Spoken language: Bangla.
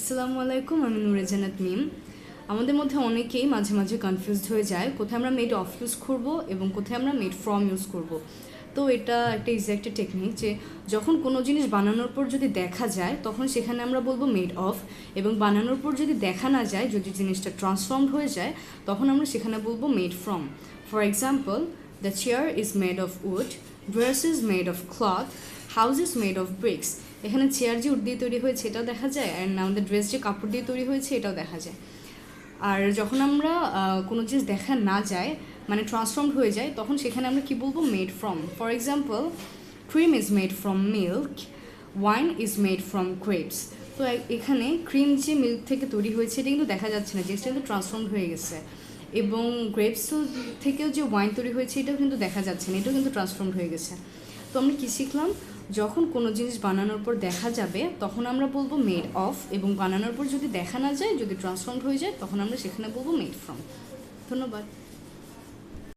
আসসালামু আলাইকুম, আমি নুরে জান্নাত মিম। আমাদের মধ্যে অনেকেই মাঝে মাঝে কনফিউজড হয়ে যায় কোথায় আমরা মেড অফ ইউজ করব এবং কোথায় আমরা মেড ফ্রম ইউজ করব। তো এটা একটা ইজি একটা টেকনিক যে যখন কোনো জিনিস বানানোর পর যদি দেখা যায় তখন সেখানে আমরা বলবো মেড অফ, এবং বানানোর পর যদি দেখা না যায়, যদি জিনিসটা ট্রান্সফর্মড হয়ে যায় তখন আমরা সেখানে বলবো made from. For example, the chair is made of wood, dress is made of cloth, house is made of bricks. এখানে চেয়ার যে উড দিয়ে তৈরি হয়েছে এটাও দেখা যায়, অ্যান্ড আমাদের ড্রেস যে কাপড় দিয়ে তৈরি হয়েছে এটাও দেখা যায়। আর যখন আমরা কোনো জিনিস দেখা না যায়, মানে ট্রান্সফর্মড হয়ে যায়, তখন সেখানে আমরা কি বলবো? Made from. For example, cream is made from milk, wine is made from grapes. তো এখানে ক্রিম যে মিল্ক থেকে তৈরি হয়েছে এটা কিন্তু দেখা যাচ্ছে না, জিনিসটা কিন্তু ট্রান্সফর্মড হয়ে গেছে। এবং গ্রেপস থেকেও যে ওয়াইন তৈরি হয়েছে এটাও কিন্তু দেখা যাচ্ছে না, এটাও কিন্তু ট্রান্সফর্মড হয়ে গেছে। তো আমরা কী শিখলাম? যখন কোনো জিনিস বানানোর পর দেখা যাবে তখন আমরা বলবো মেড অফ, এবং বানানোর পর যদি দেখা না যায়, যদি ট্রান্সফর্মড হয়ে যায়, তখন আমরা সেখানে বলবো মেড ফ্রম। ধন্যবাদ।